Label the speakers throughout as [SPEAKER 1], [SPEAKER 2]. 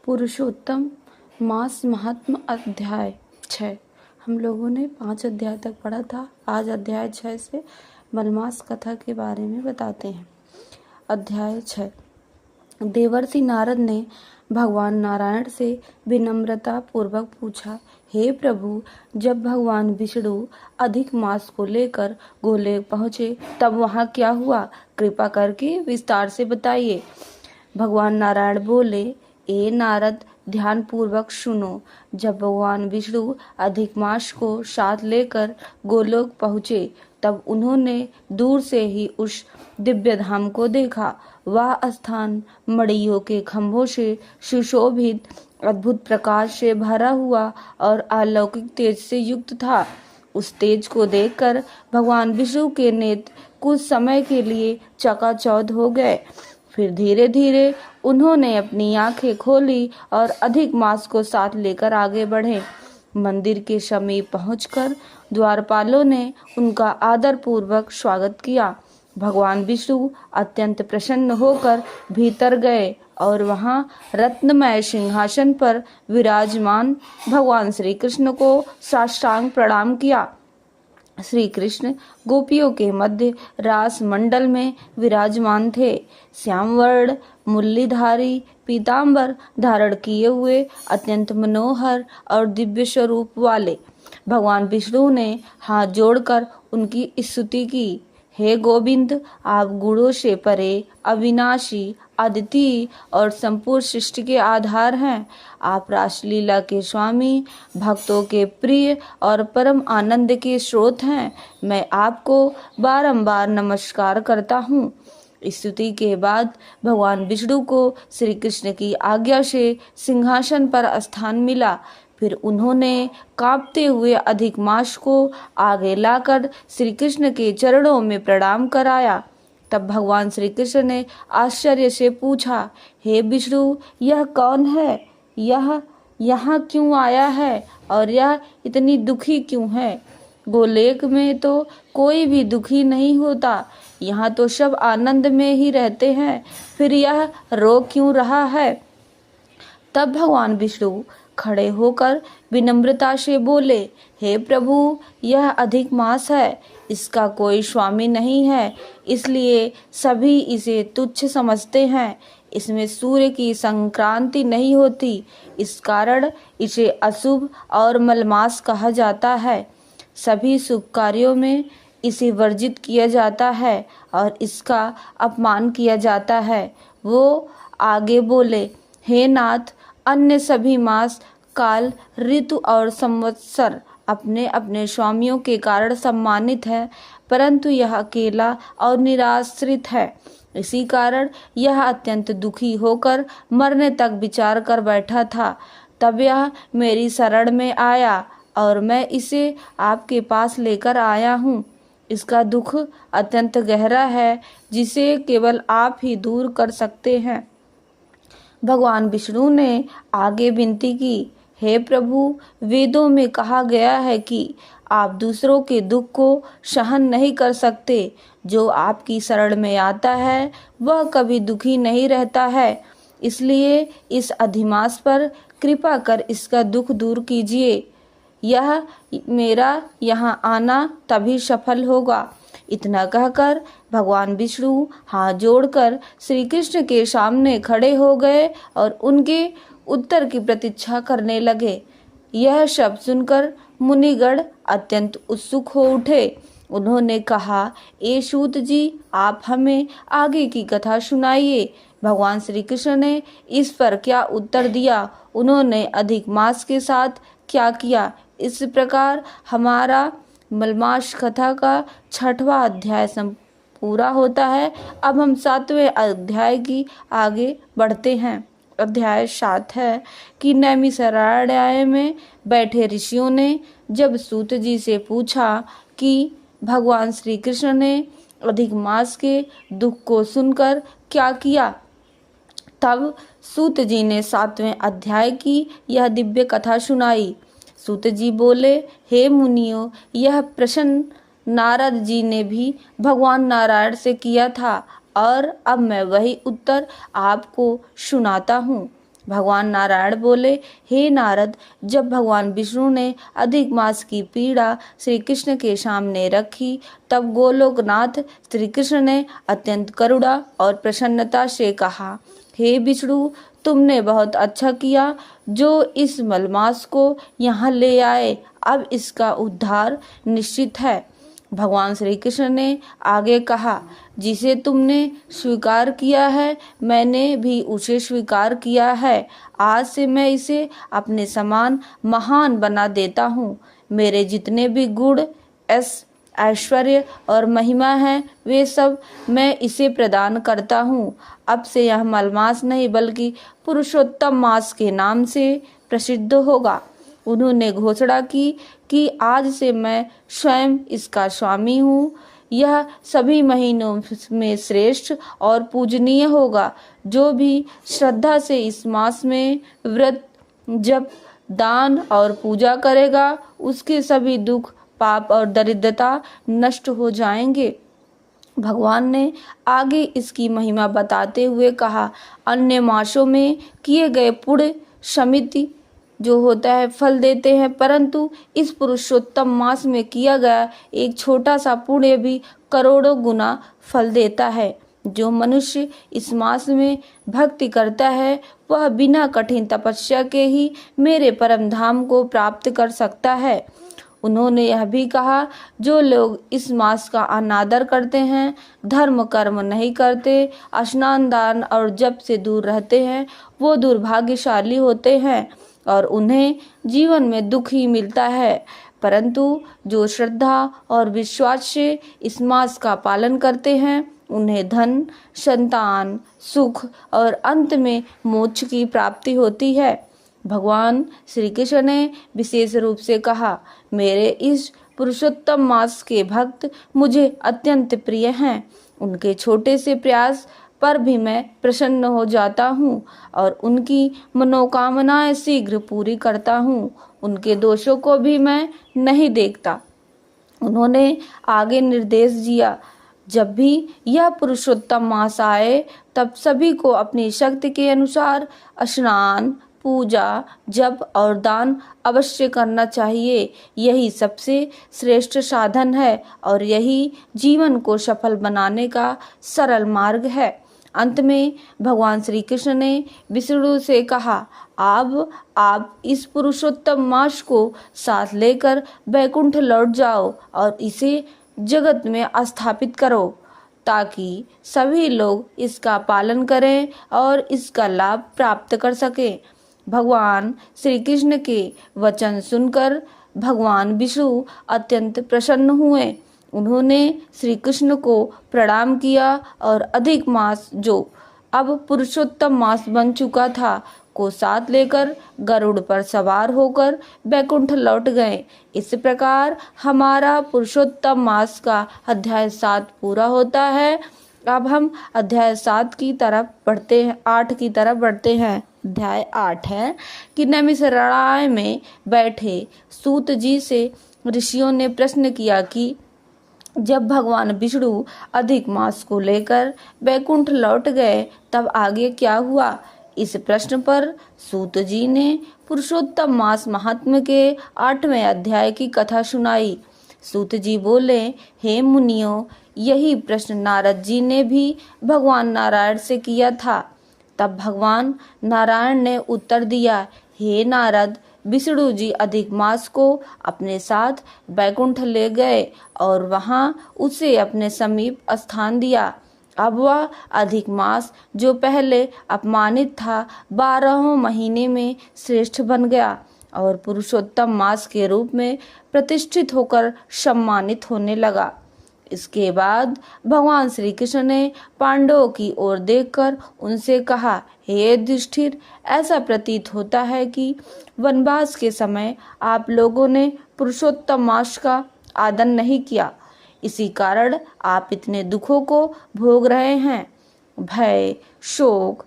[SPEAKER 1] पुरुषोत्तम मास महात्म अध्याय 6। हम लोगों ने 5 अध्याय तक पढ़ा था। आज अध्याय 6 से मलमास कथा के बारे में बताते हैं। अध्याय 6। देवर्षि नारद ने भगवान नारायण से विनम्रता पूर्वक पूछा, हे प्रभु, जब भगवान विष्णु अधिक मास को लेकर गोलोक पहुँचे तब वहाँ क्या हुआ? कृपा करके विस्तार से बताइए। भगवान नारायण बोले, ए नारद, ध्यान पूर्वक सुनो। जब भगवान विष्णु अधिक मास को साथ लेकर गोलोक पहुँचे तब उन्होंने दूर से ही उस दिव्य धाम को देखा। वह स्थान मणियों के खंभों से सुशोभित, अद्भुत प्रकाश से भरा हुआ और अलौकिक तेज से युक्त था। उस तेज को देखकर भगवान विष्णु के नेत्र कुछ समय के लिए चकाचौंध हो गए। फिर धीरे धीरे उन्होंने अपनी आंखें खोली और अधिक मास को साथ लेकर आगे बढ़े। मंदिर के समीप पहुंचकर द्वारपालों ने उनका आदर पूर्वक स्वागत किया। भगवान विष्णु अत्यंत प्रसन्न होकर भीतर गए और वहां रत्नमय सिंहासन पर विराजमान भगवान श्री कृष्ण को साष्टांग प्रणाम किया। श्री कृष्ण गोपियों के मध्य रास मंडल में विराजमान थे। श्यामवर्ण मुरलीधारी पीतांबर धारण किए हुए अत्यंत मनोहर और दिव्य स्वरूप वाले भगवान विष्णु ने हाथ जोड़कर उनकी स्तुति की। हे गोविंद, आप गुणों से परे, अविनाशी, अद्वितीय और संपूर्ण सृष्टि के आधार हैं। आप रासलीला के स्वामी, भक्तों के प्रिय और परम आनंद के स्रोत हैं। मैं आपको बारंबार नमस्कार करता हूँ। स्तुति के बाद भगवान विष्णु को श्री कृष्ण की आज्ञा से सिंहासन पर स्थान मिला। फिर उन्होंने कांपते हुए अधिक मास को आगे लाकर श्री कृष्ण के चरणों में प्रणाम कराया। तब भगवान श्री कृष्ण ने आश्चर्य से पूछा, हे विष्णु, यह कौन है? यह यहाँ क्यों आया है और यह इतनी दुखी क्यों है? गोलोक में तो कोई भी दुखी नहीं होता, यहाँ तो सब आनंद में ही रहते हैं, फिर यह रो क्यों रहा है? तब भगवान विष्णु खड़े होकर विनम्रता से बोले, हे प्रभु, यह अधिक मास है, इसका कोई स्वामी नहीं है, इसलिए सभी इसे तुच्छ समझते हैं। इसमें सूर्य की संक्रांति नहीं होती, इस कारण इसे अशुभ और मलमास कहा जाता है। सभी शुभ कार्यों में इसे वर्जित किया जाता है और इसका अपमान किया जाता है। वो आगे बोले, हे नाथ, अन्य सभी मास, काल, ऋतु और संवत्सर अपने अपने स्वामियों के कारण सम्मानित है, परंतु यह अकेला और निराश्रित है। इसी कारण यह अत्यंत दुखी होकर मरने तक विचार कर बैठा था। तब यह मेरी शरण में आया और मैं इसे आपके पास लेकर आया हूँ। इसका दुख अत्यंत गहरा है, जिसे केवल आप ही दूर कर सकते हैं। भगवान विष्णु ने आगे विनती की, हे प्रभु, वेदों में कहा गया है कि आप दूसरों के दुख को सहन नहीं कर सकते। जो आपकी शरण में आता है वह कभी दुखी नहीं रहता है। इसलिए इस अधिमास पर कृपा कर इसका दुख दूर कीजिए। यह मेरा यहाँ आना तभी सफल होगा। इतना कहकर भगवान विष्णु हाथ जोड़कर श्री कृष्ण के सामने खड़े हो गए और उनके उत्तर की प्रतीक्षा करने लगे। यह शब्द सुनकर मुनिगण अत्यंत उत्सुक हो उठे। उन्होंने कहा, ए सूत जी, आप हमें आगे की कथा सुनाइए। भगवान श्री कृष्ण ने इस पर क्या उत्तर दिया? उन्होंने अधिक मास के साथ क्या किया? इस प्रकार हमारा मलमास कथा का 6वां अध्याय पूरा होता है। अब हम 7वें अध्याय की आगे बढ़ते हैं। अध्याय 7 है कि नैमिषारण्य में बैठे ऋषियों ने जब सूत जी से पूछा कि भगवान श्री कृष्ण ने अधिक मास के दुख को सुनकर क्या किया, तब सूत जी ने 7वें अध्याय की यह दिव्य कथा सुनाई। सूत जी बोले, हे मुनियों, यह प्रश्न नारद जी ने भी भगवान नारायण से किया था और अब मैं वही उत्तर आपको सुनाता हूँ। भगवान नारायण बोले, हे नारद, जब भगवान विष्णु ने अधिक मास की पीड़ा श्री कृष्ण के सामने रखी, तब गोलोकनाथ श्री कृष्ण ने अत्यंत करुणा और प्रसन्नता से कहा, हे विष्णु, तुमने बहुत अच्छा किया जो इस मलमास को यहाँ ले आए। अब इसका उद्धार निश्चित है। भगवान श्री कृष्ण ने आगे कहा, जिसे तुमने स्वीकार किया है, मैंने भी उसे स्वीकार किया है। आज से मैं इसे अपने समान महान बना देता हूँ। मेरे जितने भी गुण, ऐश्वर्य और महिमा है, वे सब मैं इसे प्रदान करता हूँ। अब से यह मलमास नहीं बल्कि पुरुषोत्तम मास के नाम से प्रसिद्ध होगा। उन्होंने घोषणा की कि आज से मैं स्वयं इसका स्वामी हूँ। यह सभी महीनों में श्रेष्ठ और पूजनीय होगा। जो भी श्रद्धा से इस मास में व्रत, जप, दान और पूजा करेगा, उसके सभी दुख, पाप और दरिद्रता नष्ट हो जाएंगे। भगवान ने आगे इसकी महिमा बताते हुए कहा, अन्य मासों में किए गए पुण्य समिति जो होता है फल देते हैं, परंतु इस पुरुषोत्तम मास में किया गया एक छोटा सा पुण्य भी करोड़ों गुना फल देता है। जो मनुष्य इस मास में भक्ति करता है, वह बिना कठिन तपस्या के ही मेरे परम धाम को प्राप्त कर सकता है। उन्होंने यह भी कहा, जो लोग इस मास का अनादर करते हैं, धर्म कर्म नहीं करते, स्नान दान और जप से दूर रहते हैं, वो दुर्भाग्यशाली होते हैं और उन्हें जीवन में दुख ही मिलता है। परंतु जो श्रद्धा और विश्वास से इस मास का पालन करते हैं, उन्हें धन, संतान, सुख और अंत में मोक्ष की प्राप्ति होती है। भगवान श्री कृष्ण ने विशेष रूप से कहा, मेरे इस पुरुषोत्तम मास के भक्त मुझे अत्यंत प्रिय हैं। उनके छोटे से प्रयास पर भी मैं प्रसन्न हो जाता हूँ और उनकी मनोकामनाएं शीघ्र पूरी करता हूँ। उनके दोषों को भी मैं नहीं देखता। उन्होंने आगे निर्देश दिया, जब भी यह पुरुषोत्तम मास आए, तब सभी को अपनी शक्ति के अनुसार स्नान, पूजा, जप और दान अवश्य करना चाहिए। यही सबसे श्रेष्ठ साधन है और यही जीवन को सफल बनाने का सरल मार्ग है। अंत में भगवान श्री कृष्ण ने विष्णु से कहा, अब आप इस पुरुषोत्तम मास को साथ लेकर बैकुंठ लौट जाओ और इसे जगत में स्थापित करो, ताकि सभी लोग इसका पालन करें और इसका लाभ प्राप्त कर सकें। भगवान श्री कृष्ण के वचन सुनकर भगवान विष्णु अत्यंत प्रसन्न हुए। उन्होंने श्री कृष्ण को प्रणाम किया और अधिक मास, जो अब पुरुषोत्तम मास बन चुका था, को साथ लेकर गरुड़ पर सवार होकर बैकुंठ लौट गए। इस प्रकार हमारा पुरुषोत्तम मास का अध्याय 7 पूरा होता है। अब हम अध्याय 7 की तरफ बढ़ते हैं, 8 की तरफ बढ़ते हैं। अध्याय 8 है कि नैमिषारण्य में बैठे सूत जी से ऋषियों ने प्रश्न किया कि जब भगवान विष्णु अधिक मास को लेकर बैकुंठ लौट गए, तब आगे क्या हुआ। इस प्रश्न पर सूत जी ने पुरुषोत्तम मास महात्म्य के 8वें अध्याय की कथा सुनाई। सूत जी बोले, हे मुनियों, यही प्रश्न नारद जी ने भी भगवान नारायण से किया था। तब भगवान नारायण ने उत्तर दिया, हे नारद, विष्णु जी अधिक मास को अपने साथ बैकुंठ ले गए और वहां उसे अपने समीप स्थान दिया। अब वह अधिक मास, जो पहले अपमानित था, 12वें महीने में श्रेष्ठ बन गया और पुरुषोत्तम मास के रूप में प्रतिष्ठित होकर सम्मानित होने लगा। इसके बाद भगवान श्री कृष्ण ने पांडवों की ओर देखकर उनसे कहा, हे युधिष्ठिर, ऐसा प्रतीत होता है कि वनवास के समय आप लोगों ने पुरुषोत्तम मास का आदर नहीं किया। इसी कारण आप इतने दुखों को भोग रहे हैं। भय, शोक,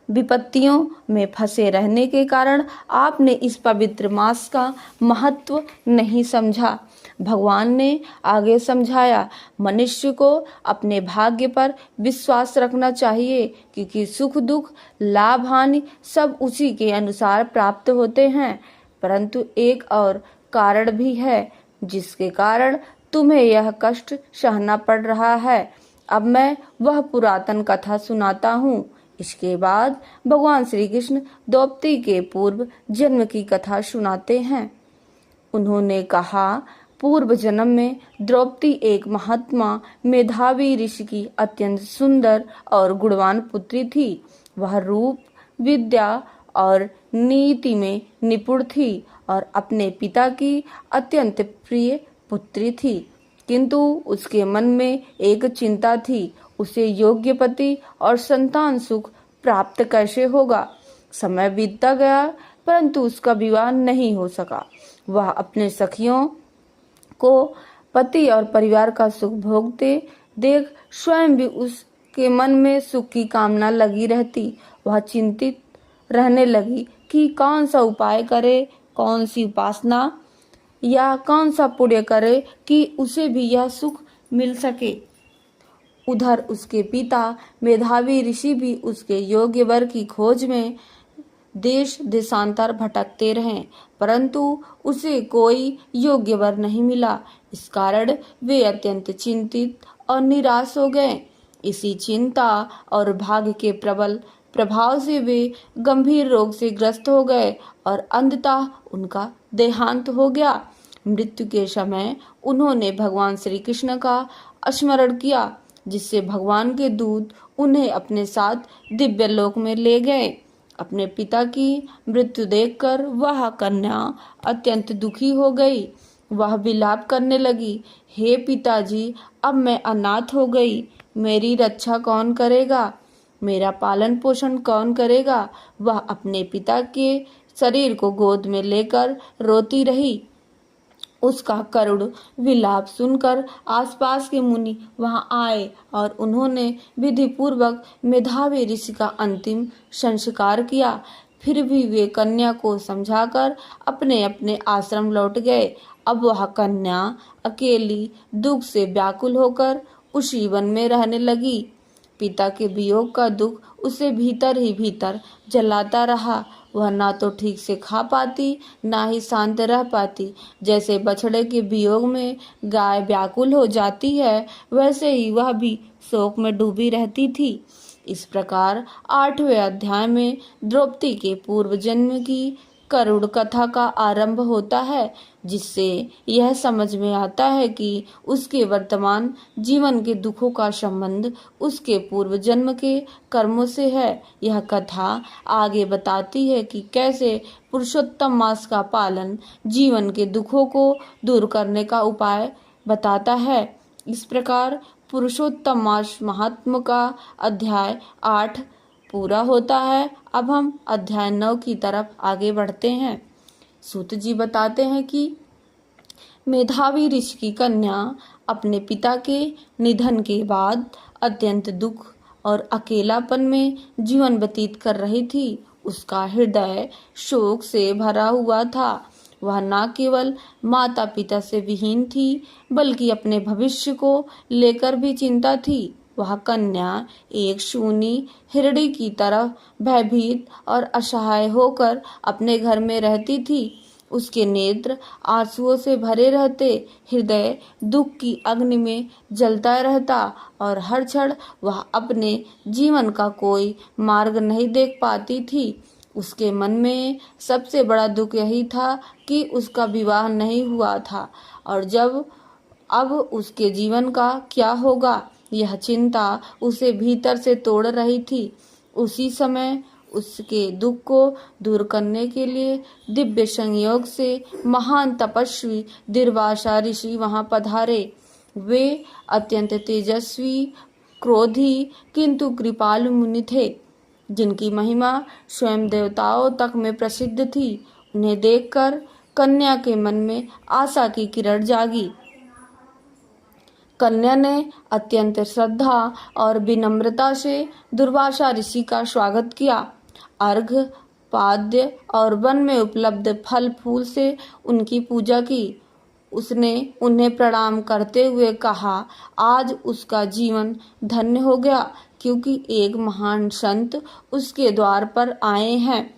[SPEAKER 1] विपत्तियों में फंसे रहने के कारण आपने इस पवित्र मास का महत्व नहीं समझा। भगवान ने आगे समझाया, मनुष्य को अपने भाग्य पर विश्वास रखना चाहिए, क्योंकि सुख दुख लाभ हानि सब उसी के अनुसार प्राप्त होते हैं। परंतु एक और कारण भी है जिसके कारण तुम्हें यह कष्ट सहना पड़ रहा है। अब मैं वह पुरातन कथा सुनाता हूँ। इसके बाद भगवान श्री कृष्ण द्रौपदी के पूर्व जन्म की कथा सुनाते हैं। उन्होंने कहा, पूर्व जन्म में द्रौपदी एक महात्मा मेधावी ऋषि की अत्यंत सुंदर और गुणवान पुत्री थी। वह रूप, विद्या और नीति में निपुण थी और अपने पिता की अत्यंत प्रिय पुत्री थी। किंतु उसके मन में एक चिंता थी, उसे योग्य पति और संतान सुख प्राप्त कैसे होगा। समय बीतता गया परंतु उसका विवाह नहीं हो सका। वह अपने सखियों को पति और परिवार का सुख भोगते देख स्वयं भी उसके मन में सुख की कामना लगी रहती। वह चिंतित रहने लगी कि कौन सा उपाय करे, कौन सी उपासना या कौन सा पुण्य करे कि उसे भी यह सुख मिल सके। उधर उसके पिता मेधावी ऋषि भी उसके योग्य वर की खोज में देश देशांतर भटकते रहे, परंतु उसे कोई योग्य वर नहीं मिला। इस कारण वे अत्यंत चिंतित और निराश हो गए। इसी चिंता और भाग्य के प्रबल प्रभाव से वे गंभीर रोग से ग्रस्त हो गए और अंततः उनका देहांत हो गया। मृत्यु के समय उन्होंने भगवान श्री कृष्ण का स्मरण किया, जिससे भगवान के दूत उन्हें अपने साथ दिव्य लोक में ले गए। अपने पिता की मृत्यु देखकर वह कन्या अत्यंत दुखी हो गई। वह विलाप करने लगी, हे पिताजी, अब मैं अनाथ हो गई। मेरी रक्षा कौन करेगा, मेरा पालन पोषण कौन करेगा। वह अपने पिता के शरीर को गोद में लेकर रोती रही। उसका करुण विलाप सुनकर आसपास के मुनि वहां आए और उन्होंने विधि पूर्वक मेधावी ऋषि का अंतिम संस्कार किया। फिर भी वे कन्या को समझाकर अपने अपने आश्रम लौट गए। अब वह कन्या अकेली दुख से व्याकुल होकर उसी वन में रहने लगी। पिता के वियोग का दुख उसे भीतर ही भीतर जलाता रहा। वह ना तो ठीक से खा पाती, ना ही शांत रह पाती। जैसे बछड़े के वियोग में गाय व्याकुल हो जाती है, वैसे ही वह भी शोक में डूबी रहती थी। इस प्रकार 8वें अध्याय में द्रौपदी के पूर्व जन्म की करुण कथा का आरंभ होता है, जिससे यह समझ में आता है कि उसके वर्तमान जीवन के दुखों का संबंध उसके पूर्व जन्म के कर्मों से है। यह कथा आगे बताती है कि कैसे पुरुषोत्तम मास का पालन जीवन के दुखों को दूर करने का उपाय बताता है। इस प्रकार पुरुषोत्तम मास महात्म का अध्याय 8 पूरा होता है। अब हम अध्याय 9 की तरफ आगे बढ़ते हैं। सूत जी बताते हैं कि मेधावी ऋषि की कन्या अपने पिता के निधन के बाद अत्यंत दुख और अकेलापन में जीवन व्यतीत कर रही थी। उसका हृदय शोक से भरा हुआ था। वह न केवल माता पिता से विहीन थी, बल्कि अपने भविष्य को लेकर भी चिंता थी। वह कन्या एक शूनी हिरणी की तरह भयभीत और असहाय होकर अपने घर में रहती थी। उसके नेत्र आंसुओं से भरे रहते, हृदय दुख की अग्नि में जलता रहता और हर क्षण वह अपने जीवन का कोई मार्ग नहीं देख पाती थी। उसके मन में सबसे बड़ा दुख यही था कि उसका विवाह नहीं हुआ था और अब उसके जीवन का क्या होगा। यह चिंता उसे भीतर से तोड़ रही थी। उसी समय उसके दुख को दूर करने के लिए दिव्य संयोग से महान तपस्वी दुर्वासा ऋषि वहां पधारे। वे अत्यंत तेजस्वी, क्रोधी किंतु कृपालु मुनि थे, जिनकी महिमा स्वयं देवताओं तक में प्रसिद्ध थी। उन्हें देखकर कन्या के मन में आशा की किरण जागी। कन्या ने अत्यंत श्रद्धा और विनम्रता से दुर्वासा ऋषि का स्वागत किया। अर्घ्य, पाद्य और वन में उपलब्ध फल फूल से उनकी पूजा की। उसने उन्हें प्रणाम करते हुए कहा, आज उसका जीवन धन्य हो गया, क्योंकि एक महान संत उसके द्वार पर आए हैं।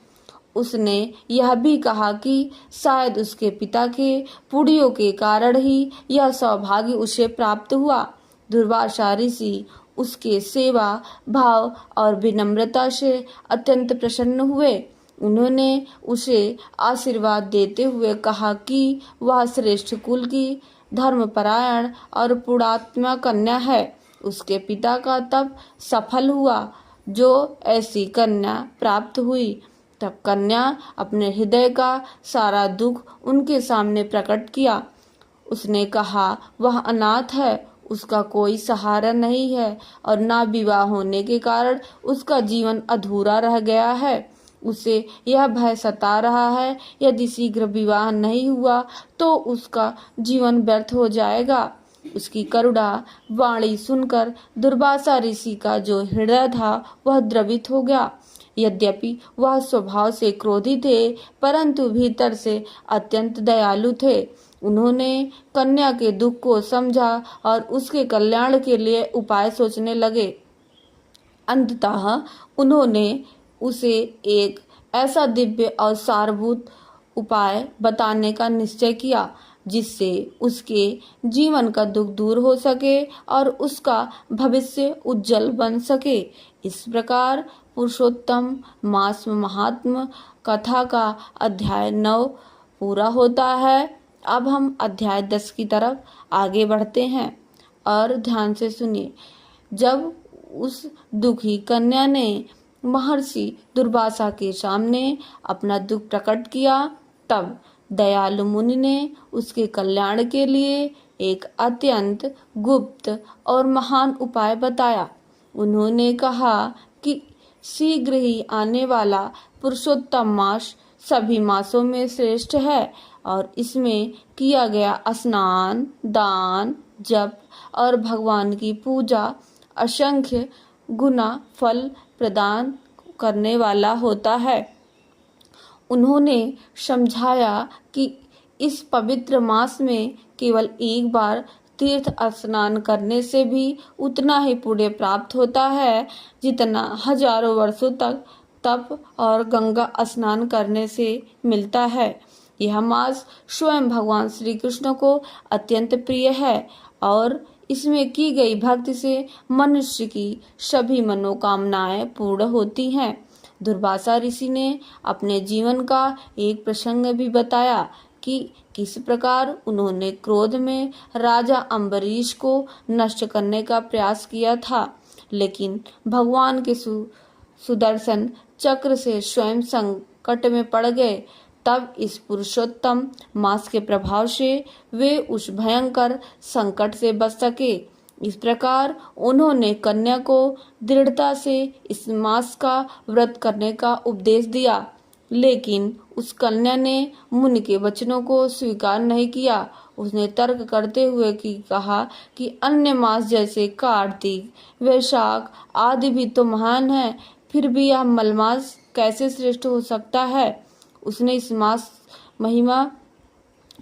[SPEAKER 1] उसने यह भी कहा कि शायद उसके पिता के पुण्यों के कारण ही यह सौभाग्य उसे प्राप्त हुआ। दुर्वासा ऋषि उसके सेवा भाव और विनम्रता से अत्यंत प्रसन्न हुए। उन्होंने उसे आशीर्वाद देते हुए कहा कि वह श्रेष्ठ कुल की धर्मपरायण और पुण्यात्मा कन्या है। उसके पिता का तप सफल हुआ जो ऐसी कन्या प्राप्त हुई। तब कन्या अपने हृदय का सारा दुख उनके सामने प्रकट किया। उसने कहा, वह अनाथ है, उसका कोई सहारा नहीं है और ना विवाह होने के कारण उसका जीवन अधूरा रह गया है। उसे यह भय सता रहा है, यदि शीघ्र विवाह नहीं हुआ तो उसका जीवन व्यर्थ हो जाएगा। उसकी करुणा वाणी सुनकर दुर्वासा ऋषि का जो हृदय था वह द्रवित हो गया। यद्यपि वह स्वभाव से क्रोधी थे, परंतु भीतर से अत्यंत दयालु थे। उन्होंने कन्या के दुख को समझा और उसके कल्याण के लिए उपाय सोचने लगे। अंततः उन्होंने उसे एक ऐसा दिव्य और सारभूत उपाय बताने का निश्चय किया जिससे उसके जीवन का दुख दूर हो सके और उसका भविष्य उज्जवल बन सके। इस प्रकार पुरुषोत्तम मास महात्म कथा का अध्याय 9 पूरा होता है। अब हम अध्याय 10 की तरफ आगे बढ़ते हैं और ध्यान से सुनिए। जब उस दुखी कन्या ने महर्षि दुर्वासा के सामने अपना दुख प्रकट किया, तब दयालु मुनि ने उसके कल्याण के लिए एक अत्यंत गुप्त और महान उपाय बताया। उन्होंने कहा कि शीघ्र ही आने वाला पुरुषोत्तम मास सभी मासों में श्रेष्ठ है और इसमें किया गया स्नान, दान, जप और भगवान की पूजा असंख्य गुना फल प्रदान करने वाला होता है। उन्होंने समझाया कि इस पवित्र मास में केवल एक बार तीर्थ स्नान करने से भी उतना ही पुण्य प्राप्त होता है जितना हजारों वर्षों तक तप और गंगा स्नान करने से मिलता है। यह मास स्वयं भगवान श्री कृष्ण को अत्यंत प्रिय है और इसमें की गई भक्ति से मनुष्य की सभी मनोकामनाएं पूर्ण होती हैं। दुर्वासा ऋषि ने अपने जीवन का एक प्रसंग भी बताया कि किस प्रकार उन्होंने क्रोध में राजा अम्बरीश को नष्ट करने का प्रयास किया था, लेकिन भगवान के सुदर्शन चक्र से स्वयं संकट में पड़ गए। तब इस पुरुषोत्तम मास के प्रभाव से वे उस भयंकर संकट से बच सके। इस प्रकार उन्होंने कन्या को दृढ़ता से इस मास का व्रत करने का उपदेश दिया, लेकिन उस कन्या ने मुनि के वचनों को स्वीकार नहीं किया। उसने तर्क करते हुए कहा कि अन्य मास जैसे कार्तिक, वैशाख आदि भी तो महान हैं, फिर भी यह मलमास कैसे श्रेष्ठ हो सकता है। उसने इस मास महिमा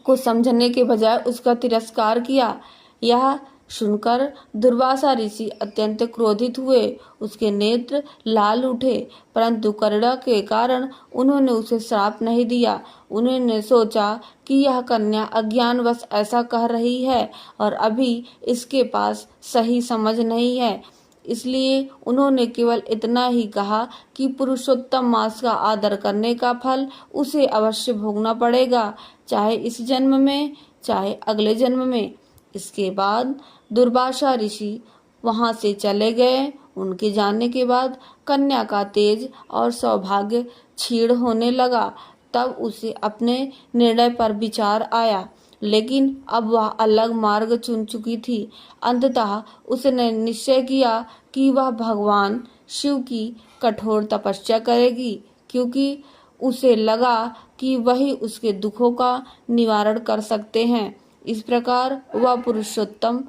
[SPEAKER 1] को समझने के बजाय उसका तिरस्कार किया। यह सुनकर दुर्वासा ऋषि अत्यंत क्रोधित हुए। उसके नेत्र लाल उठे, परंतु करुणा के कारण उन्होंने उसे श्राप नहीं दिया। उन्होंने सोचा कि यह कन्या अज्ञानवश ऐसा कह रही है और अभी इसके पास सही समझ नहीं है, इसलिए उन्होंने केवल इतना ही कहा कि पुरुषोत्तम मास का आदर करने का फल उसे अवश्य भोगना पड़ेगा, चाहे इस जन्म में चाहे अगले जन्म में। इसके बाद दुर्वासा ऋषि वहां से चले गए। उनके जाने के बाद कन्या का तेज और सौभाग्य क्षीण होने लगा। तब उसे अपने निर्णय पर विचार आया, लेकिन अब वह अलग मार्ग चुन चुकी थी। अंततः उसने निश्चय किया कि वह भगवान शिव की कठोर तपस्या करेगी, क्योंकि उसे लगा कि वही उसके दुखों का निवारण कर सकते हैं। इस प्रकार वह पुरुषोत्तम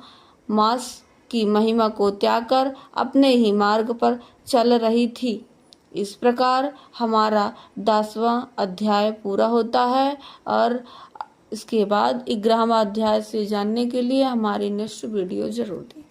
[SPEAKER 1] मास की महिमा को त्याग कर अपने ही मार्ग पर चल रही थी। इस प्रकार हमारा 10वां अध्याय पूरा होता है और इसके बाद 11वां अध्याय से जानने के लिए हमारी नेक्स्ट वीडियो जरूर देखें।